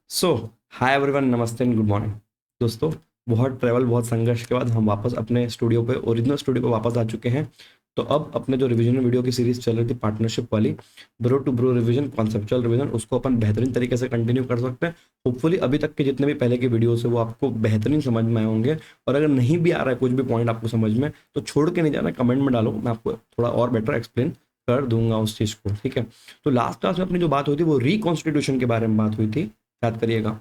सो hi everyone, नमस्ते and good morning. दोस्तों, बहुत ट्रैवल बहुत संघर्ष के बाद हम वापस अपने स्टूडियो पे ओरिजिनल स्टूडियो पे वापस आ चुके हैं। तो अब अपने जो रिवीजन वीडियो की सीरीज चल रही थी पार्टनरशिप वाली, bro to bro revision, conceptual revision, उसको अपन बेहतरीन तरीके से कंटिन्यू कर सकते हैं। होपफुली अभी तक के जितने भी पहले के वीडियोस है वो आपको बेहतरीन समझ में आए होंगे। और अगर नहीं भी आ रहा है कुछ भी पॉइंट आपको समझ में, तो छोड़ के नहीं जाना, कमेंट में डालो, मैं आपको थोड़ा और बेटर एक्सप्लेन कर दूंगा उस चीज़ को। ठीक है। तो लास्ट क्लास में अपनी जो बात हुई थी वो रिकॉन्स्टिट्यूशन के बारे में बात हुई थी, याद करिएगा।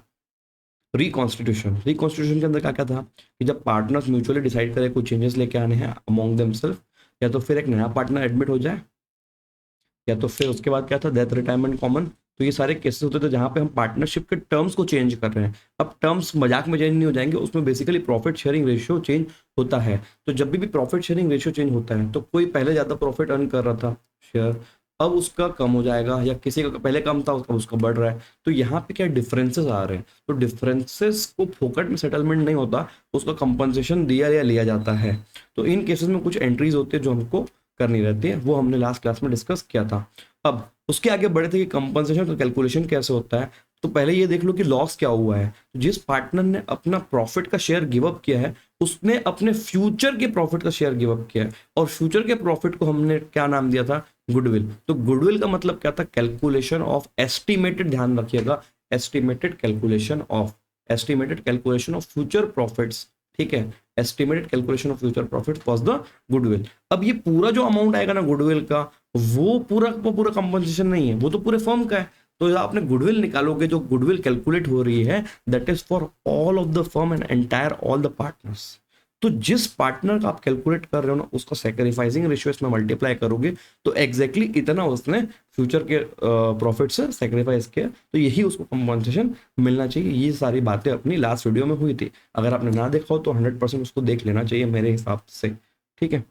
रिकॉन्स्टिट्यूशन के अंदर क्या क्या था कि जब पार्टनर्स म्यूचुअली डिसाइड करें कुछ चेंजेस लेके आने हैं अमॉन्ग देमसेल्फ, या तो फिर एक नया पार्टनर एडमिट हो जाए, या तो फिर उसके बाद क्या था, डेथ, रिटायरमेंट, कॉमन। तो ये सारे केसेस होते थे जहां पे हम पार्टनरशिप के टर्म्स को चेंज कर रहे हैं। अब टर्म्स मजाक में चेंज नहीं हो जाएंगे, उसमें basically profit sharing ratio change होता है। तो जब भी प्रॉफिट शेयरिंग रेशियो चेंज होता है तो कोई पहले ज्यादा प्रॉफिट अर्न कर रहा था शेयर, अब उसका कम हो जाएगा, या किसी का पहले कम था उसका बढ़ रहा है। तो यहाँ पे क्या डिफरेंसेस आ रहे हैं, तो डिफरेंसेस को फोकट में सेटलमेंट नहीं होता, उसका कंपनसेशन दिया या लिया जाता है। तो इन केसेस में कुछ एंट्रीज होती है जो हमको करनी रहती है, वो हमने लास्ट क्लास में डिस्कस किया था। अब उसके आगे बढ़े थे कि कंपनसेशन का कैलकुलेशन कैसे होता है। तो पहले ये देख लो कि लॉस क्या हुआ है। तो जिस पार्टनर ने अपना प्रॉफिट का शेयर गिव अप किया है, उसने अपने फ्यूचर के प्रॉफिट का शेयर गिव अप किया है, और फ्यूचर के प्रॉफिट को हमने क्या नाम दिया था, गुडविल। तो गुडविल का मतलब क्या था, कैलकुलेशन ऑफ एस्टिमेटेड, ध्यान रखिएगा, estimated calculation of, estimated calculation of future profits. ठीक है। Estimated calculation of future profit was the goodwill. अब ये पूरा जो अमाउंट आएगा ना गुडविल का, वो पूरा कंपनसेशन नहीं है, वो तो पूरे फर्म का है। तो आपने गुडविल निकालोगे, जो गुडविल कैलकुलेट हो रही है, that is for all of the firm and entire all the partners. तो जिस पार्टनर का आप कैलकुलेट कर रहे हो ना, उसका सैक्रिफाइसिंग रेशियो इसमें मल्टीप्लाई करोगे, तो एग्जैक्टली इतना उसने फ्यूचर के प्रॉफिट से सैक्रिफाइस किया, तो यही उसको कंपनसेशन मिलना चाहिए। ये सारी बातें अपनी लास्ट वीडियो में हुई थी। अगर आपने ना देखा हो तो 100% उसको देख लेना चाहिए मेरे हिसाब से। ठीक है।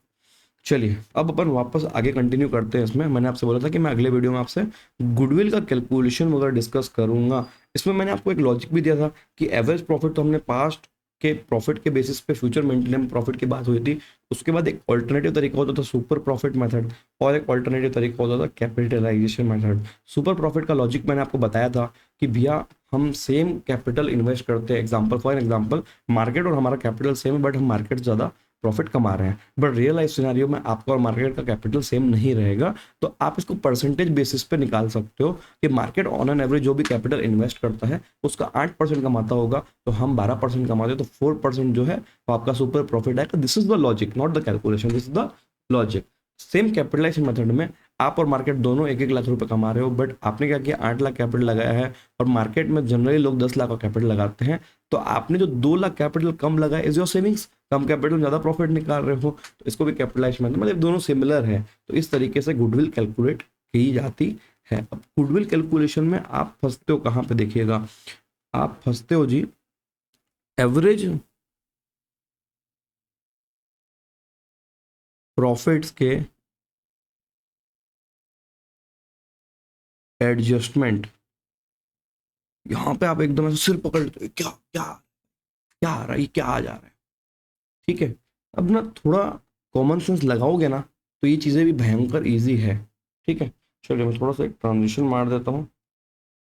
चलिए अब अपन वापस आगे कंटिन्यू करते हैं। इसमें मैंने आपसे बोला था कि मैं अगले वीडियो में आपसे गुडविल का कैलकुलेशन वगैरह डिस्कस करूंगा। इसमें मैंने आपको एक लॉजिक भी दिया था कि एवरेज प्रॉफिट तो हमने पास्ट के प्रॉफिट के बेसिस पे फ्यूचर मेंटेनेंस प्रॉफिट की बात हुई थी। उसके बाद एक ऑल्टरनेटिव तरीका होता था सुपर प्रॉफिट मेथड, और एक ऑल्टरनेटिव तरीका होता था कैपिटलाइजेशन मेथड। सुपर प्रॉफिट का लॉजिक मैंने आपको बताया था कि भैया हम सेम कैपिटल इन्वेस्ट करते हैं, एग्जाम्पल फॉर एग्जाम्पल मार्केट और हमारा कैपिटल सेम है, बट हम मार्केट ज़्यादा प्रॉफिट कमा रहे हैं। बट रियल लाइफ सिनेरियो में आपका और मार्केट का कैपिटल सेम नहीं रहेगा। तो आप इसको परसेंटेज बेसिस पे निकाल सकते हो कि मार्केट ऑन एन एवरेज जो भी कैपिटल इन्वेस्ट करता है उसका 8% कमाता होगा, तो हम 12% कमाते हैं, तो 4% जो है वो आपका सुपर प्रॉफिट आएगा। This is the logic, not the calculation, this is the logic. Same capitalization method में आप और मार्केट दोनों 1-1 लाख रुपए कमा रहे हो, बट आपने क्या किया, 8 लाख कैपिटल लगाया है, और मार्केट में जनरली लोग 10 लाख का कैपिटल लगाते हैं। तो आपने जो 2 लाख कैपिटल कम लगाया is your savings, come capital ज्यादा प्रॉफिट निकाल रहे हो, तो इसको भी कैपिटलाइज मतलब दोनों सिमिलर है। तो इस तरीके से गुडविल कैलकुलेट की जाती है। अब गुडविल कैलकुलेशन में आप फंसते हो कहाँ पे, देखिएगा, आप फंसते हो जी एवरेज प्रॉफिट्स के एडजस्टमेंट। यहाँ पे आप एकदम ऐसे सिर पकड़ लेते हो, क्या क्या क्या आ रहा है, ये क्या आ जा रहा है। ठीक है। अब ना थोड़ा कॉमन सेंस लगाओगे ना, तो ये चीज़ें भी भयंकर ईजी है। ठीक है। चलिए मैं थोड़ा सा एक ट्रांजिशन मार देता हूँ।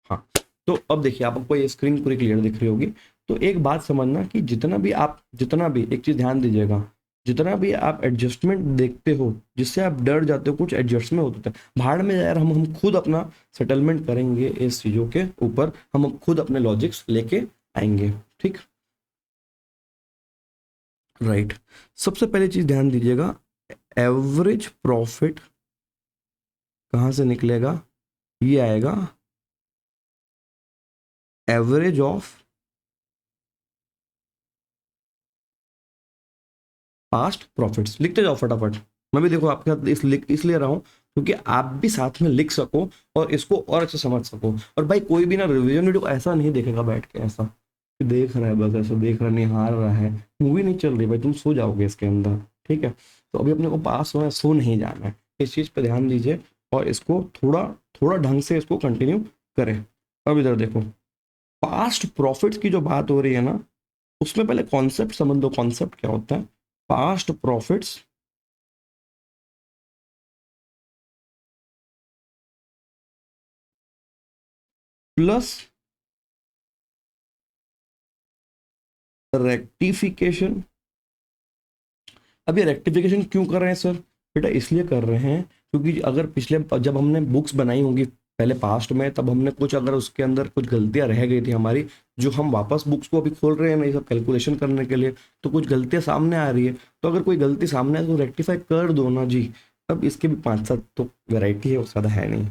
हाँ। तो अब देखिए आपको ये स्क्रीन पूरी क्लियर दिख रही होगी। तो एक बात समझना कि जितना भी एक चीज ध्यान दीजिएगा, जितना भी आप एडजस्टमेंट देखते हो जिससे आप डर जाते हो, कुछ एडजस्टमेंट होते हैं, भाड़ में यार, हम खुद अपना सेटलमेंट करेंगे इस चीजों के ऊपर, हम खुद अपने लॉजिक्स लेके आएंगे। ठीक। राइट। सबसे पहले चीज ध्यान दीजिएगा, एवरेज प्रॉफिट कहाँ से निकलेगा, ये आएगा एवरेज ऑफ पास्ट प्रॉफिट्स। लिखते जाओ फटाफट। मैं भी देखो आपके साथ इसलिए रहा हूं क्योंकि आप भी साथ में लिख सको और इसको और अच्छे समझ सको। और भाई कोई भी ना रिवीजन वीडियो ऐसा नहीं देखेगा बैठ के, ऐसा कि देख रहा है बस, ऐसा देख रहा, निहार रहा है, मूवी नहीं चल रही भाई, तुम सो जाओगे इसके अंदर। ठीक है। तो अभी अपने को पास होना है, सो नहीं जाना है। इस चीज पे ध्यान दीजिए और इसको थोड़ा थोड़ा ढंग से इसको कंटिन्यू करें। अब इधर देखो, पास्ट प्रॉफिट्स की जो बात हो रही है ना, उसमें पहले कॉन्सेप्ट समझ लो। कॉन्सेप्ट क्या होता है, पास्ट प्रॉफिट्स प्लस रेक्टिफिकेशन। अब ये रेक्टिफिकेशन क्यों कर रहे हैं सर? बेटा इसलिए कर रहे हैं क्योंकि अगर पिछले जब हमने बुक्स बनाई होंगी पहले पास्ट में, तब हमने कुछ अगर उसके अंदर कुछ गलतियां रह गई थी हमारी, जो हम वापस बुक्स को अभी खोल रहे हैं ना ये सब कैलकुलेशन करने के लिए, तो कुछ गलतियां सामने आ रही है। तो अगर कोई गलती सामने आए तो रेक्टिफाई कर दो ना जी। अब इसके भी 5-7 तो वेराइटी है, वो ज़्यादा है नहीं।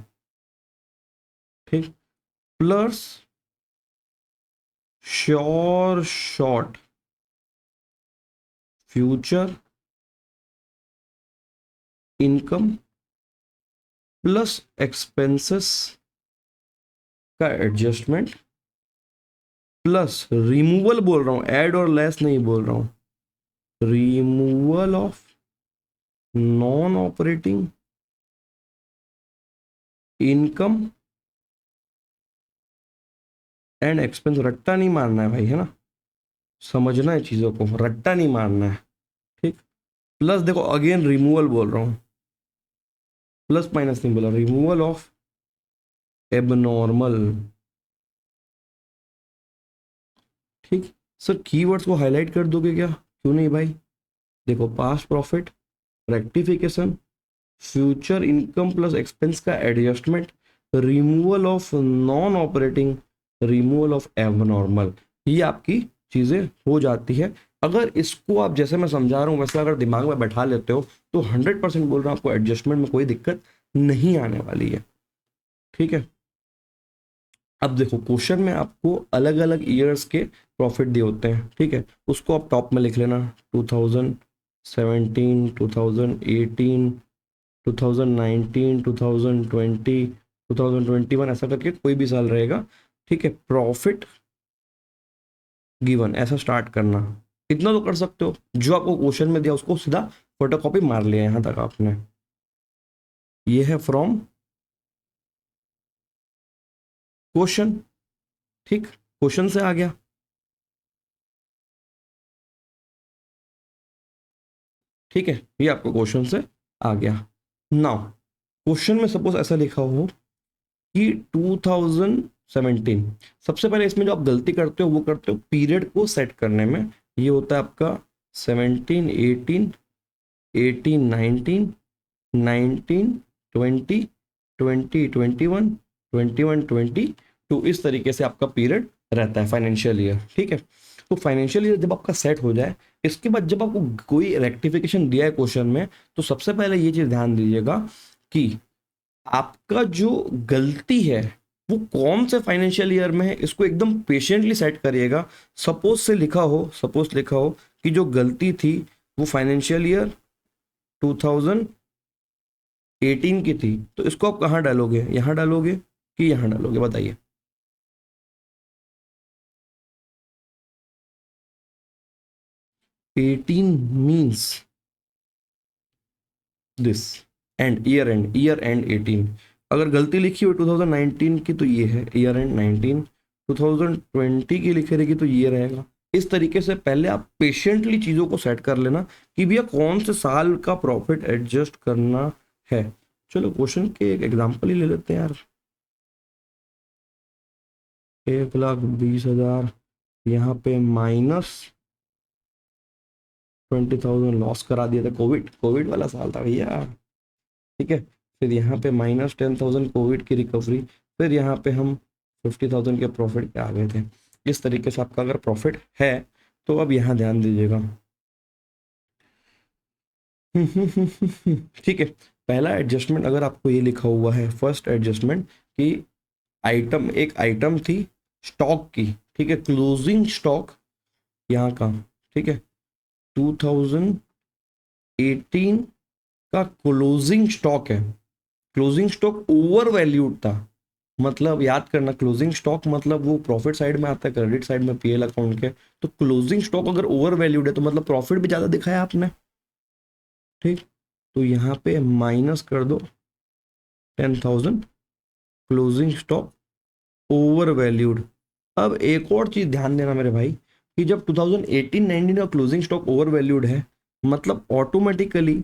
ठीक। Plus sure short future income plus expenses का एडजस्टमेंट प्लस रिमूवल बोल रहा हूं, ऐड और लेस नहीं बोल रहा हूं, removal of non operating income and expense. रट्टा नहीं मारना है भाई, है ना, समझना है चीजों को, रट्टा नहीं मारना है। ठीक। प्लस देखो अगेन रिमूवल बोल रहा हूं, प्लस माइनस नहीं बोला, रिमूवल ऑफ एबनॉर्मल। ठीक। सर कीवर्ड्स को हाईलाइट कर दोगे क्या? क्यों नहीं भाई। देखो past profit, rectification, future income plus expense का adjustment, removal of non operating, removal of abnormal, ये आपकी चीजें हो जाती है। अगर इसको आप जैसे मैं समझा रहा हूँ वैसे अगर दिमाग में बैठा लेते हो तो 100% बोल रहा हूँ आपको एडजस्टमेंट में कोई दिक्कत नहीं आने वाली है। ठीक है। अब देखो क्वेश्चन में आपको अलग अलग ईयर्स के प्रॉफिट दिए होते हैं। ठीक है, उसको आप टॉप में लिख लेना, 2017, 2018, 2019, 2020, 2021, ऐसा करके कोई भी साल रहेगा। ठीक है, प्रॉफिट गिवन ऐसा स्टार्ट करना। इतना तो कर सकते हो, जो आपको क्वेश्चन में दिया उसको सीधा फोटोकॉपी मार लिया यहां तक आपने। ये है फ्रॉम क्वेश्चन। ठीक, क्वेश्चन से आ गया। ठीक है, ये आपको क्वेश्चन से आ गया। नाउ क्वेश्चन में सपोज ऐसा लिखा हो कि 2017, सबसे पहले इसमें जो आप गलती करते हो वो करते हो पीरियड को सेट करने में। ये होता है आपका 17, 18, 18, 19, 19, 20, 20, 21, 21, 22, इस तरीके से आपका पीरियड रहता है फाइनेंशियल ईयर। ठीक है, तो फाइनेंशियल ईयर जब आपका सेट हो जाए, इसके बाद जब आपको कोई रेक्टिफिकेशन दिया है क्वेश्चन में, तो सबसे पहले ये चीज ध्यान दीजिएगा कि आपका जो गलती है वो कौन से फाइनेंशियल ईयर में है, इसको एकदम पेशेंटली सेट करिएगा। सपोज लिखा हो कि जो गलती थी वो फाइनेंशियल ईयर 2018 की थी, तो इसको आप कहाँ डालोगे, यहाँ डालोगे कि यहाँ डालोगे, बताइए। 18 मीन्स दिस, ईयर एंड 18। अगर गलती लिखी हो 2019 की तो ये है ईयर एंड 19, 2020 की लिखी रहेगी तो ये रहेगा। इस तरीके से पहले आप पेशेंटली चीजों को सेट कर लेना कि भैया कौन से साल का प्रॉफिट एडजस्ट करना है। चलो क्वेश्चन के एक एग्जांपल ही ले लेते हैं यार। 1,20,000, यहाँ पे -20,000 लॉस करा दिया था, कोविड कोविड वाला साल था भैया। ठीक है, फिर यहाँ पे -10,000 कोविड की रिकवरी, फिर यहाँ पे हम 50,000 के प्रॉफिट पे आ गए थे। इस तरीके से आपका अगर प्रॉफिट है तो अब यहाँ ध्यान दीजिएगा। ठीक है, पहला एडजस्टमेंट अगर आपको ये लिखा हुआ है, फर्स्ट एडजस्टमेंट कि एक आइटम थी स्टॉक की। ठीक है, क्लोजिंग स्टॉक यहाँ का। ठीक है, 2018 का क्लोजिंग स्टॉक है। क्लोजिंग स्टॉक ओवर वैल्यूड था, मतलब याद करना, क्लोजिंग स्टॉक मतलब वो प्रॉफिट साइड में आता है, क्रेडिट साइड में पीएल अकाउंट के। तो क्लोजिंग स्टॉक अगर ओवर वैल्यूड है तो मतलब प्रॉफिट भी ज्यादा दिखाया आपने। ठीक, तो यहाँ पे माइनस कर दो 10,000, क्लोजिंग स्टॉक ओवर वैल्यूड। अब एक और चीज ध्यान देना मेरे भाई कि जब 2018-19 का क्लोजिंग स्टॉक ओवर वैल्यूड है, मतलब ऑटोमेटिकली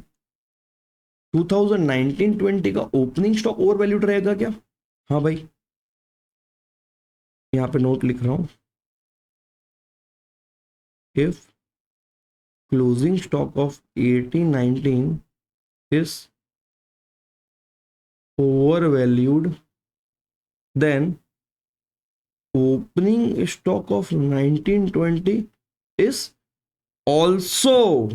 2019-20 का ओपनिंग स्टॉक ओवर वैल्यूड रहेगा क्या? हाँ भाई, यहाँ पे नोट लिख रहा हूँ। if closing stock of 1819 is overvalued, then opening stock of 1920 is also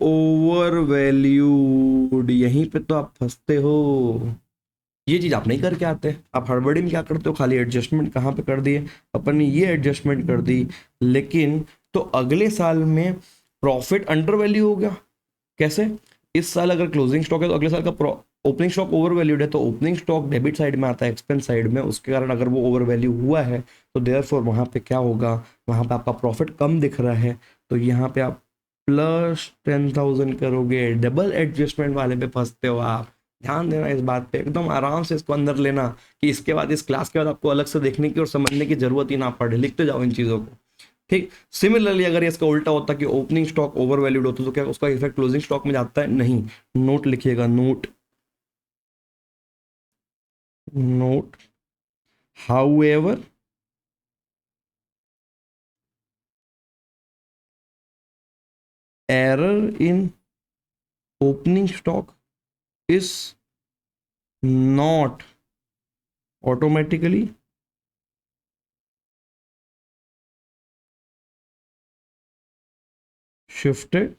overvalued। यहीं पे तो आप फंसते हो, ये चीज आप नहीं करके आते। आप हड़बड़ी में क्या करते हो, खाली एडजस्टमेंट कहाँ पे कर दिए, अपन ने ये एडजस्टमेंट कर दी, लेकिन तो अगले साल में प्रॉफिट अंडर वैल्यू हो गया। कैसे? इस साल अगर क्लोजिंग स्टॉक है तो अगले साल का ओपनिंग स्टॉक ओवर वैल्यूड है, तो ओपनिंग स्टॉक डेबिट साइड में आता है, एक्सपेंस साइड में, उसके कारण अगर वो ओवर वैल्यू हुआ है तो देयरफॉर वहां पे क्या होगा, वहां पे आपका प्रॉफिट कम दिख रहा है, तो यहाँ पे आप प्लस 10,000 करोगे। डबल एडजस्टमेंट वाले पे फंसते हो आप। ध्यान देना इस बात पे, एकदम आराम से इसको अंदर लेना कि इसके बाद इस क्लास के बाद आपको अलग से देखने की और समझने की जरूरत ही ना पड़े, लिखते जाओ इन चीजों को। ठीक। सिमिलरली अगर इसका उल्टा होता कि ओपनिंग स्टॉक ओवर वैल्यूड होता तो क्या उसका इफेक्ट क्लोजिंग स्टॉक में जाता है? नहीं। नोट लिखिएगा, note note however error in opening stock is not automatically shifted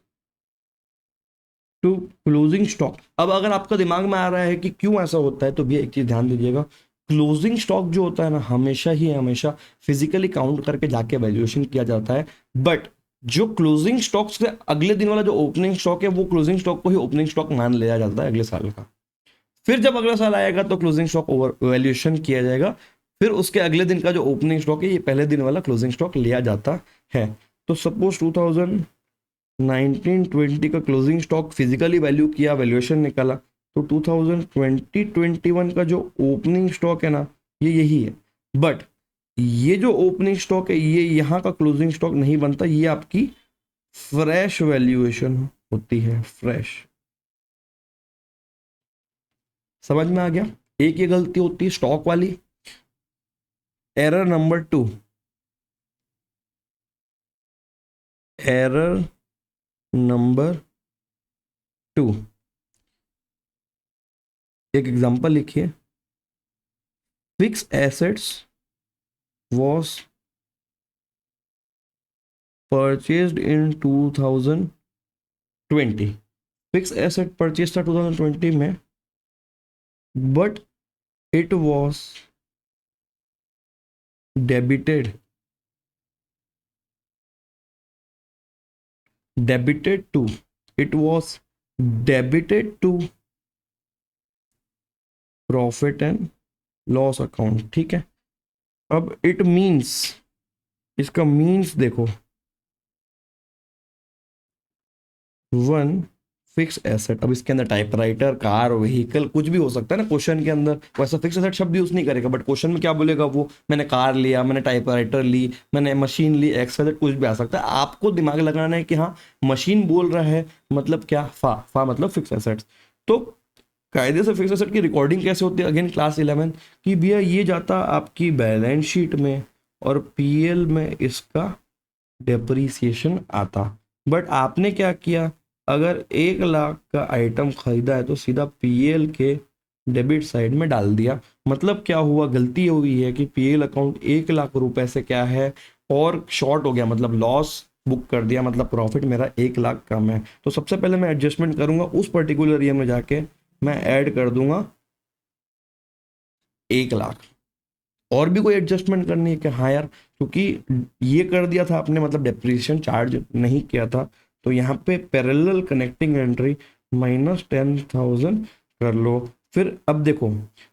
to closing stock. अब अगर आपका दिमाग में आ रहा है कि क्यों ऐसा होता है, तो भी एक चीज ध्यान दीजिएगा, क्लोजिंग स्टॉक जो होता है ना, हमेशा फिजिकली काउंट करके जाके वैल्यूएशन किया जाता है, बट जो क्लोजिंग स्टॉक से अगले दिन वाला जो ओपनिंग स्टॉक है, वो क्लोजिंग स्टॉक को ही ओपनिंग स्टॉक मान लिया जाता है अगले साल का। फिर जब अगला साल आएगा तो क्लोजिंग स्टॉक ओवर वैल्यूएशन किया जाएगा, फिर उसके अगले दिन का जो ओपनिंग स्टॉक है, ये पहले दिन वाला क्लोजिंग स्टॉक लिया जाता है। तो सपोज 2019-20 का क्लोजिंग स्टॉक फिजिकली वैल्यू किया, वैल्यूएशन निकाला, तो 2020-21 का जो ओपनिंग स्टॉक है ना, ये यही है, बट ये जो ओपनिंग स्टॉक है, ये यहाँ का क्लोजिंग स्टॉक नहीं बनता, ये आपकी फ्रेश वैल्यूएशन होती है, फ्रेश। समझ में आ गया? एक ये गलती होती है स्टॉक वाली। एरर नंबर 2, एरर नंबर 2, एक एग्जांपल लिखिए। Fix assets was purchased in 2020। Fix asset purchase था 2020 में, but it was debited to it was debited to profit and loss account. ठीक है, अब इट मीन्स, इसका मीन्स देखो, वन फिक्स एसेट। अब इसके अंदर टाइपराइटर, कार, व्हीकल कुछ भी हो सकता है ना क्वेश्चन के अंदर, वैसा फिक्स एसेट शब्द यूज नहीं करेगा, बट क्वेश्चन में क्या बोलेगा वो, मैंने कार लिया, मैंने टाइपराइटर ली, मैंने मशीन ली, एक्सवाइजेड कुछ भी आ सकता है। आपको दिमाग लगाना है कि हाँ मशीन बोल रहा है, मतलब क्या, फा मतलब फिक्स एसेट्स। तो कायदे से फिक्स एसेट की रिकॉर्डिंग कैसे होती है, अगेन क्लास 11 कि भैया ये जाता आपकी बैलेंस शीट में और पीएल में इसका डेप्रीसिएशन आता। बट आपने क्या किया, अगर 1 लाख का आइटम खरीदा है तो सीधा पीएल के डेबिट साइड में डाल दिया। मतलब क्या हुआ, गलती हुई है कि पीएल अकाउंट 1 लाख रुपए से क्या है और शॉर्ट हो गया, मतलब लॉस बुक कर दिया, मतलब प्रॉफिट मेरा 1 लाख कम है। तो सबसे पहले मैं एडजस्टमेंट करूंगा उस पर्टिकुलर ईयर में जाके, मैं ऐड कर दूंगा 1 लाख। और भी कोई एडजस्टमेंट करनी है कि हाँ यार, क्योंकि ये कर दिया था आपने, मतलब डेप्रिसिएशन चार्ज नहीं किया था, तो यहाँ पे पैरेलल कनेक्टिंग एंट्री -10,000 कर लो। फिर अब देखो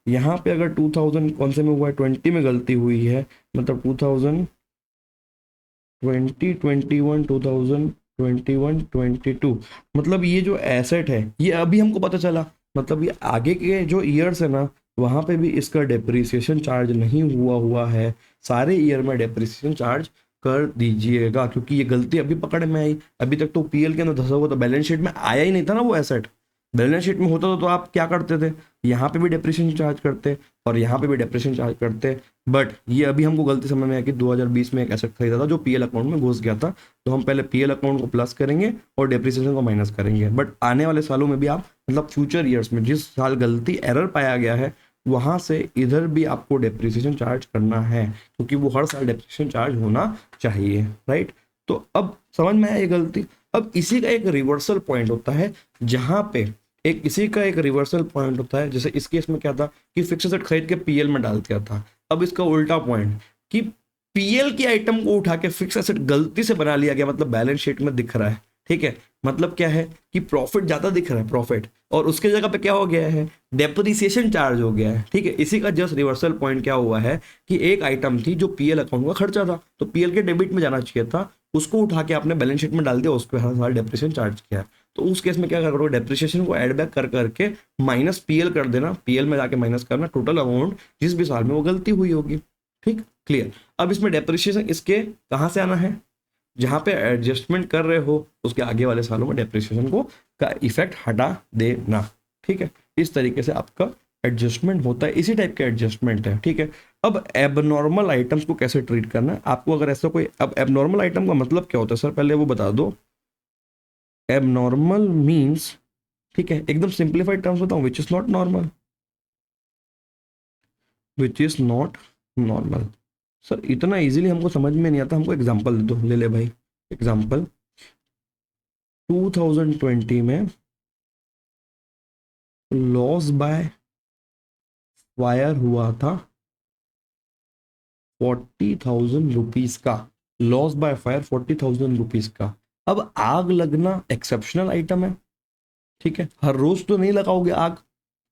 यहाँ पे अगर 2000 कौन से में हुआ है, 20 में गलती हुई है, मतलब 2022, मतलब ये जो एसेट है ये अभी हमको पता चला, मतलब ये आगे के जो ईयर्स है ना, वहां पे भी इसका डेप्रिसिएशन चार्ज नहीं हुआ है। सारे ईयर में डेप्रिसिएशन चार्ज कर दीजिएगा, क्योंकि ये गलती अभी पकड़ में आई, अभी तक तो पीएल के अंदर धसा हुआ था, बैलेंस शीट में आया ही नहीं था ना वो एसेट। बैलेंस शीट में होता तो आप क्या करते थे, यहाँ पे भी डेप्रिसिएशन चार्ज करते और यहाँ पे भी डेप्रिसिएशन चार्ज करते। बट ये अभी हमको गलती समझ में आया कि 2020 में एक एसेट खरीदा था जो पीएल अकाउंट में घुस गया था, तो हम पहले पीएल अकाउंट को प्लस करेंगे और डेप्रिसिएशन को माइनस करेंगे। बट आने वाले सालों में भी आप मतलब फ्यूचर ईयर्स में जिस साल गलती एरर पाया गया है वहां से इधर भी आपको डेप्रिसिएशन चार्ज करना है, क्योंकि वो हर साल डेप्रिसिएशन चार्ज होना चाहिए, राइट। तो अब समझ में आया ये गलती। अब इसी का एक रिवर्सल पॉइंट होता है, जहां पे इसी का एक रिवर्सल पॉइंट होता है, जैसे इस केस में क्या था कि फिक्स एसेट खरीद के पीएल में डाल दिया था। अब इसका उल्टा पॉइंट कि पीएल की आइटम को उठा के फिक्स एसेट गलती से बना लिया गया, मतलब बैलेंस शीट में दिख रहा है, ठीक है। मतलब क्या है कि प्रॉफिट ज्यादा दिख रहा है, प्रॉफिट, और उसके जगह पे क्या हो गया है, डेप्रिसिएशन चार्ज हो गया है, ठीक है। इसी का जस्ट रिवर्सल पॉइंट क्या हुआ है कि एक आइटम थी जो पीएल अकाउंट का खर्चा था, तो पीएल के डेबिट में जाना चाहिए था, उसको उठा के आपने बैलेंस शीट में डाल दिया, उस पर हर साल डेप्रिसिएशन चार्ज किया। तो उस केस में क्या करोगे, डेप्रिसिएशन को ऐड बैक कर करके माइनस पीएल कर देना, पीएल में जाके माइनस करना टोटल अमाउंट जिस भी साल में वो गलती हुई होगी, ठीक, क्लियर। अब इसमें डेप्रिसिएशन इसके कहाँ से आना है, जहां पे एडजस्टमेंट कर रहे हो उसके आगे वाले सालों में डेप्रिसिएशन को का इफेक्ट हटा देना, ठीक है। इस तरीके से आपका एडजस्टमेंट होता है, इसी टाइप का एडजस्टमेंट है, ठीक है। अब एबनॉर्मल आइटम्स को कैसे ट्रीट करना है आपको, अगर ऐसा कोई, अब एबनॉर्मल आइटम का मतलब क्या होता है सर, पहले वो बता दो। एबनॉर्मल मीन्स, ठीक है, एकदम सिंप्लीफाइड टर्म्स बताऊं, which is not normal, which is not normal. Sir इतना इजीली हमको समझ में नहीं आता, हमको एग्जांपल दे दो, ले ले भाई एग्जांपल। 2020 में लॉस बाय फायर हुआ था 40,000 रुपीज का, लॉस बाय फायर 40,000 रुपीज का। अब आग लगना एक्सेप्शनल आइटम है, ठीक है, हर रोज तो नहीं लगाओगे आग,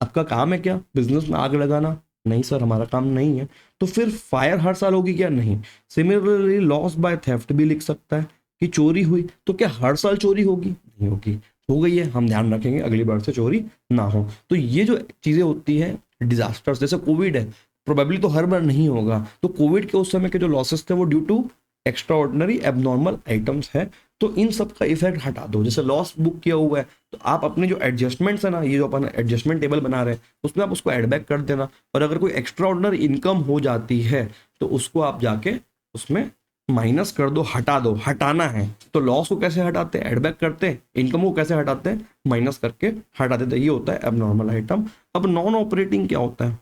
आपका काम है क्या बिजनेस में आग लगाना, नहीं सर हमारा काम नहीं है। तो फिर फायर हर साल होगी क्या, नहीं। सिमिलरली लॉस बाय थेफ्ट भी लिख सकता है कि चोरी हुई, तो क्या हर साल चोरी होगी, नहीं होगी, हो गई है, हम ध्यान रखेंगे अगली बार से चोरी ना हो। तो ये जो चीजें होती है डिजास्टर्स, जैसे कोविड है, प्रोबेबली तो हर बार नहीं होगा, तो कोविड के उस समय के जो लॉसेस थे वो due to extraordinary abnormal items है। तो इन सब का इफेक्ट हटा दो, जैसे लॉस बुक किया हुआ है तो आप अपने जो एडजस्टमेंट्स है ना, ये जो अपन एडजस्टमेंट टेबल बना रहे हैं उसमें आप उसको एड बैक कर देना, और अगर कोई एक्स्ट्रा ऑर्डिनरी इनकम हो जाती है तो उसको आप जाके उसमें माइनस कर दो, हटा दो, हटाना है। तो लॉस को कैसे हटाते हैं, एड बैक करते हैं, इनकम को कैसे हटाते हैं, माइनस करके हटा देते हैं, ये होता है एबनॉर्मल आइटम। अब नॉन ऑपरेटिंग क्या होता है,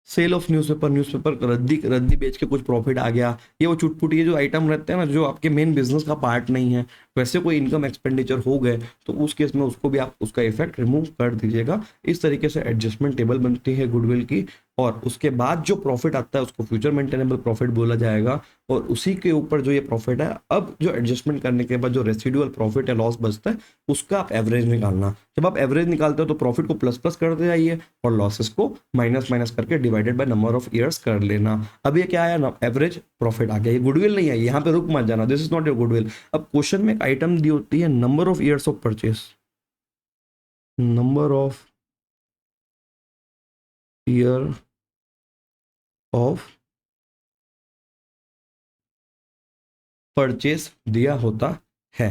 सेल ऑफ न्यूज़पेपर, न्यूज़पेपर रद्दी रद्दी बेच के कुछ प्रॉफिट आ गया, ये वो चुटपुट ये जो आइटम रहते हैं ना जो आपके मेन बिजनेस का पार्ट नहीं है, वैसे कोई इनकम एक्सपेंडिचर हो गए तो उस केस में उसको भी आप उसका इफेक्ट रिमूव कर दीजिएगा। इस तरीके से एडजस्टमेंट टेबल बनती है गुडविल की, और उसके बाद जो प्रॉफिट आता है उसको फ्यूचर मेंटेनेबल प्रॉफिट बोला जाएगा, और उसी के ऊपर जो ये प्रॉफिट है, अब जो एडजस्टमेंट करने के बाद जो रेसिडुअल प्रॉफिट है, लॉस बचता है, उसका आप एवरेज निकालना। जब आप एवरेज निकालते हो तो प्रॉफिट को प्लस प्लस करते जाइए और लॉसेस को माइनस माइनस करके divided by number of years कर लेना। अब ये क्या आया ना, एवरेज प्रॉफिट आ गया, ये गुडविल नहीं है, यहाँ पे रुक मत जाना, this is not your goodwill. अब क्वेश्चन में एक आइटम दी होती है number of years of purchase, number of year of purchase दिया होता है,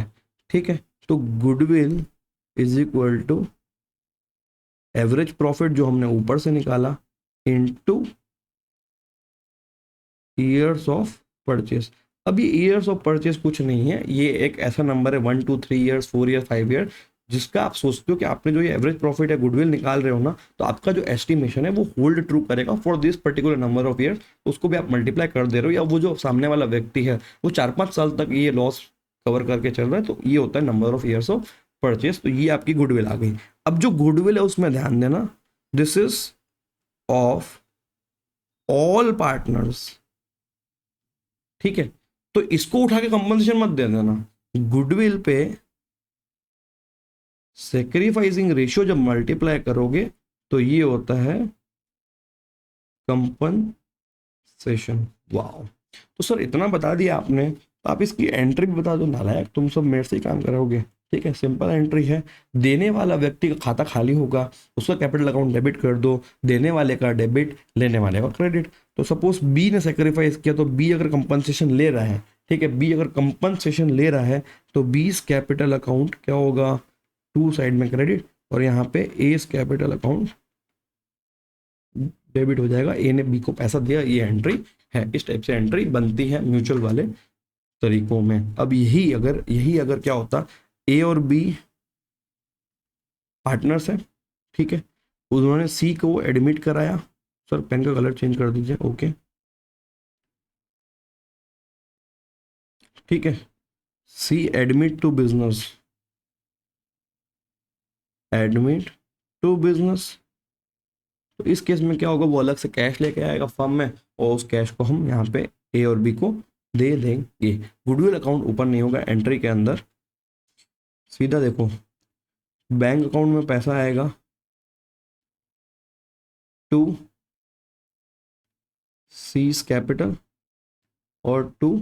ठीक है। तो goodwill is equal to average profit जो हमने ऊपर से निकाला इनटू ईयर्स ऑफ परचेस। अब ये ईयर्स ऑफ परचेस कुछ नहीं है, ये एक ऐसा नंबर है 1 2 3 ईयर्स 4 ईयर 5 ईयर, जिसका आप सोचते हो कि आपने जो ये एवरेज प्रॉफिट है गुडविल निकाल रहे हो ना, तो आपका जो एस्टिमेशन है वो होल्ड ट्रू करेगा for this particular number of years, उसको भी आप मल्टीप्लाई कर दे रहे हो, या वो जो सामने वाला व्यक्ति है वो 4-5 साल तक ये लॉस कवर करके चल रहा है, तो ये होता है number of years of purchase. तो ये आपकी गुडविल आ गई। अब जो गुडविल है उसमें ध्यान देना, this is of all partners, ठीक है। तो इसको उठा के कंपनसेशन मत दे देना, गुडविल पे सेक्रीफाइसिंग रेशियो जब मल्टीप्लाई करोगे तो ये होता है कंपनसेशन। वाओ, तो सर इतना बता दिया आपने, तो आप इसकी एंट्री भी बता दो, नालायक तुम सब मेरे से ही काम कराओगे, ठीक है। सिंपल एंट्री है, देने वाला व्यक्ति का खाता खाली होगा, उसका कैपिटल अकाउंट डेबिट कर दो, देने वाले का डेबिट, लेने वाले का क्रेडिट। तो सपोज बी ने सेक्रीफाइस किया, तो बी अगर कंपनसेशन ले रहा है, ठीक है। बी अगर कंपनसेशन ले रहा है तो बीस कैपिटल अकाउंट क्या होगा, टू साइड में क्रेडिट, और यहाँ पे एस कैपिटल अकाउंट डेबिट हो जाएगा। ए ने बी को पैसा दिया, ये एंट्री है। इस टाइप से एंट्री बनती है म्यूचुअल वाले तरीकों में। अब यही अगर क्या होता, ए और बी पार्टनर्स है, ठीक है, उन्होंने सी को एडमिट कराया, सर पेन का कलर चेंज कर दीजिए, ओके, ठीक है, C admit to business, admit to business. तो इस केस में क्या होगा, वो अलग से कैश लेके आएगा फर्म में, और उस कैश को हम यहाँ पे ए और बी को दे देंगे। गुडविल अकाउंट ऊपर नहीं होगा एंट्री के अंदर, सीधा देखो बैंक अकाउंट में पैसा आएगा टू सीज कैपिटल और टू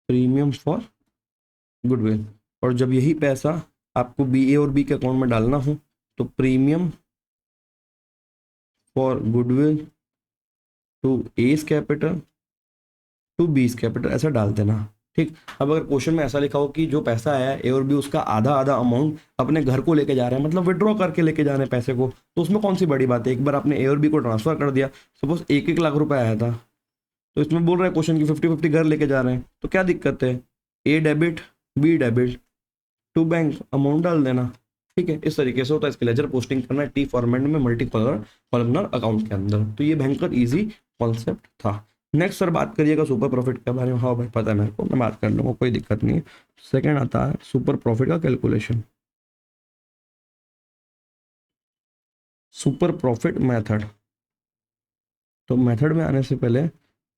प्रीमियम फॉर गुडविल। और जब यही पैसा आपको बी ए और बी के अकाउंट में डालना हो तो premium for goodwill to S capital to B's capital ऐसा डाल देना, ठीक। अब अगर क्वेश्चन में ऐसा लिखा हो कि जो पैसा आया है ए और बी उसका आधा आधा अमाउंट अपने घर को लेके जा रहे हैं, मतलब विड्रॉ करके लेके जा रहे हैं पैसे को, तो उसमें कौन सी बड़ी बात है, एक बार आपने ए और बी को ट्रांसफर कर दिया। सपोज 1-1 लाख रुपए आया था, तो इसमें बोल रहा है क्वेश्चन की 50-50 घर लेके जा रहे हैं, तो क्या दिक्कत है, A debit B debit to bank amount डाल देना, ठीक है। इस तरीके से होता है। इसके लेजर पोस्टिंग करना है टी फॉर्मेट में मल्टी कॉलमनर अकाउंट के अंदर। तो ये भयंकर इजी कॉन्सेप्ट था। नेक्स्ट सर बात करिएगा सुपर प्रॉफिट के बारे में। हाँ भाई पता है मेरे को, मैं बात कर लूँगा, कोई दिक्कत नहीं है। सेकेंड आता है सुपर प्रॉफिट का कैलकुलेशन, सुपर प्रॉफिट मेथड। तो मेथड में आने से पहले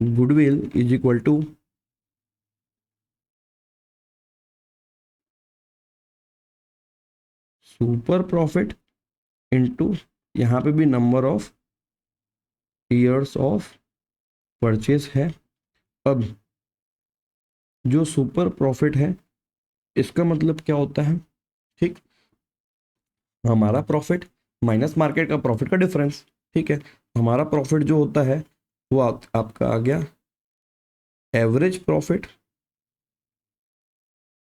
goodwill is equal to super profit into, यहाँ पे भी number of years of purchase है। अब जो सुपर प्रॉफिट है इसका मतलब क्या होता है, ठीक, हमारा प्रॉफिट माइनस मार्केट का प्रॉफिट का डिफरेंस, ठीक है। हमारा प्रॉफिट जो होता है वो आपका आ गया एवरेज प्रॉफिट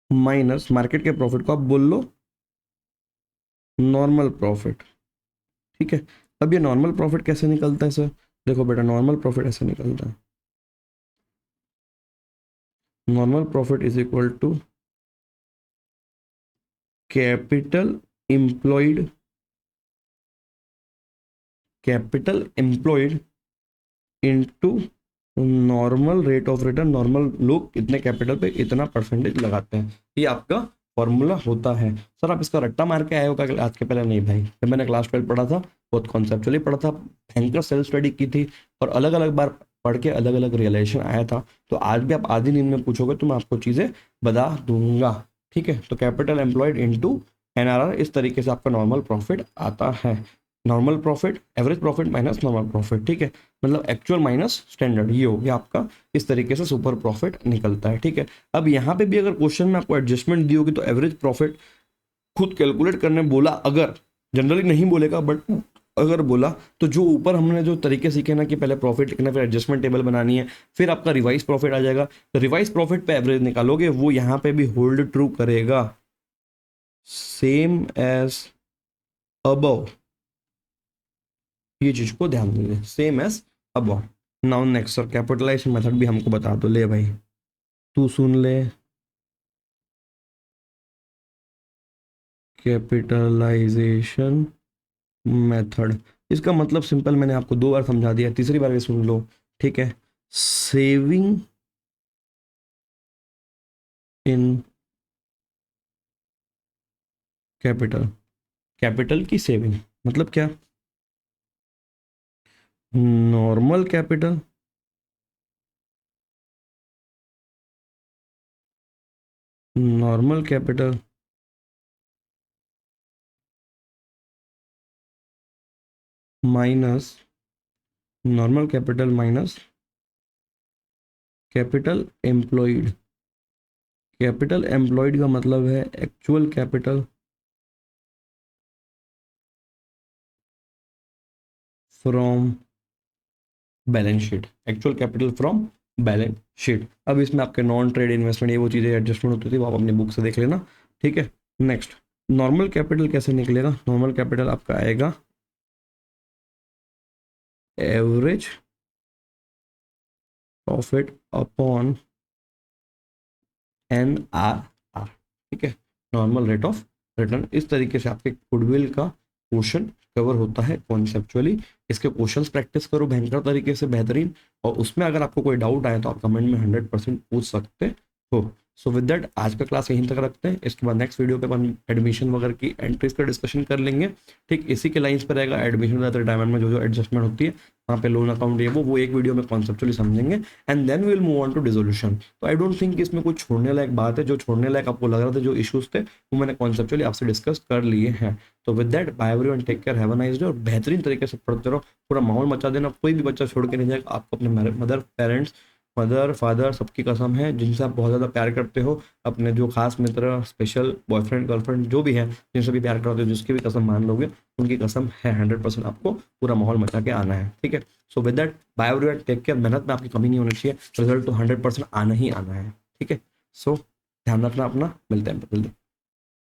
माइनस मार्केट के प्रॉफिट को आप बोल लो नॉर्मल प्रॉफिट, ठीक है। अब ये नॉर्मल प्रॉफिट कैसे निकलता है सर, देखो बेटा नॉर्मल प्रॉफिट ऐसे निकलता है, normal profit is equal to capital employed, capital employed into normal rate of return. Normal लोग इतने कैपिटल पे इतना परसेंटेज लगाते हैं, ये आपका फॉर्मूला होता है। सर आप इसका रट्टा मार के आए हो क्या आज के, पहले नहीं भाई, जब मैंने क्लास 12 पढ़ा था बहुत कॉन्सेप्चुअली पढ़ा था, भयंकर सेल्फ स्टडी की थी, और अलग अलग बार पढ़ के अलग अलग रियलाइजेशन आया था। तो आज भी आप आधी नींद में पूछोगे तो मैं आपको चीज़ें बता दूंगा, ठीक है। तो कैपिटल एम्प्लॉयड इनटू एनआरआर, इस तरीके से आपका नॉर्मल प्रॉफिट आता है। Normal profit average profit minus normal profit, ठीक है, मतलब एक्चुअल माइनस स्टैंडर्ड, ये हो गया आपका। इस तरीके से सुपर प्रॉफिट निकलता है, ठीक है। अब यहाँ पे भी अगर क्वेश्चन में आपको एडजस्टमेंट दी होगी तो एवरेज प्रॉफिट खुद कैलकुलेट करने बोला, अगर जनरली नहीं बोलेगा बट अगर बोला तो जो ऊपर हमने जो तरीके सीखे ना कि पहले प्रॉफिट लिखना, फिर एडजस्टमेंट टेबल बनानी है, फिर आपका रिवाइज प्रॉफिट आ जाएगा, तो रिवाइज प्रॉफिट पे एवरेज निकालोगे, वो यहाँ पे भी होल्ड ट्रू करेगा, सेम एज अबव, ये चीज को ध्यान दीजिए, same as above. Now next sir capitalization method भी हमको बता दो, ले भाई तू सुन ले, कैपिटलाइजेशन मेथड, इसका मतलब सिंपल, मैंने आपको 2 बार समझा दिया, तीसरी बार भी सुन लो, ठीक है। सेविंग इन कैपिटल, कैपिटल की सेविंग मतलब क्या, normal capital normal capital minus normal capital minus capital employed. Capital employed का मतलब है actual capital from balance sheet, actual capital from balance sheet. अब इसमें आपके नॉन ट्रेड इन्वेस्टमेंट ये वो चीज़ें एडजस्टमेंट होती थी, वो आप अपनी बुक से देख लेना, ठीक है। नेक्स्ट, नॉर्मल कैपिटल कैसे निकलेगा? नॉर्मल कैपिटल आपका आएगा एवरेज प्रॉफिट अपॉन NRR, ठीक है, नॉर्मल रेट ऑफ रिटर्न। इस तरीके से आपके गुडविल का क्वेश्चन कवर होता है कॉन्सेप्चुअली। इसके क्वेश्चंस प्रैक्टिस करो भयंकर तरीके से, बेहतरीन। और उसमें अगर आपको कोई डाउट आए तो आप कमेंट में 100% पूछ सकते हो। सो विद दैट आज का क्लास यहीं तक रखते हैं। इसके बाद नेक्स्ट वीडियो पे अपन एडमिशन वगैरह की एंट्रीज का डिस्कशन कर लेंगे, ठीक। इसी के लाइंस पर रहेगा एडमिशन रिटायरमेंट में जो जो एडजस्टमेंट होती है, वहाँ पे लोन अकाउंट ये वो एक वीडियो में कॉन्सेप्चुअली समझेंगे, and then we will move on to dissolution. तो आई डोंट थिंक इसमें कुछ छोड़ने लायक बात है। जो छोड़ने लायक आपको लग रहा था, जो इश्यूज थे, वो मैंने कॉन्सेप्चुअली आपसे डिस्कस कर लिए हैं। तो with that bye everyone, take care, have a nice day. और बेहतरीन तरीके से पढ़ते रहो, पूरा माहौल मचा देना, कोई भी बच्चा छोड़ के नहीं जाएगा। आपको अपने मदर फादर सबकी कसम है, जिनसे आप बहुत ज़्यादा प्यार करते हो, अपने जो खास मित्र, स्पेशल बॉयफ्रेंड गर्लफ्रेंड जो भी है, जिनसे भी प्यार करते हो, जिसकी भी कसम मान लोगे, उनकी कसम है 100% आपको पूरा माहौल मचा के आना है, ठीक है। So with that bye everyone, take care. मेहनत में आपकी कमी नहीं होनी चाहिए, रिजल्ट तो 100% आना ही आना है, ठीक है। सो ध्यान रखना अपना, मिलते हैं जल्दी।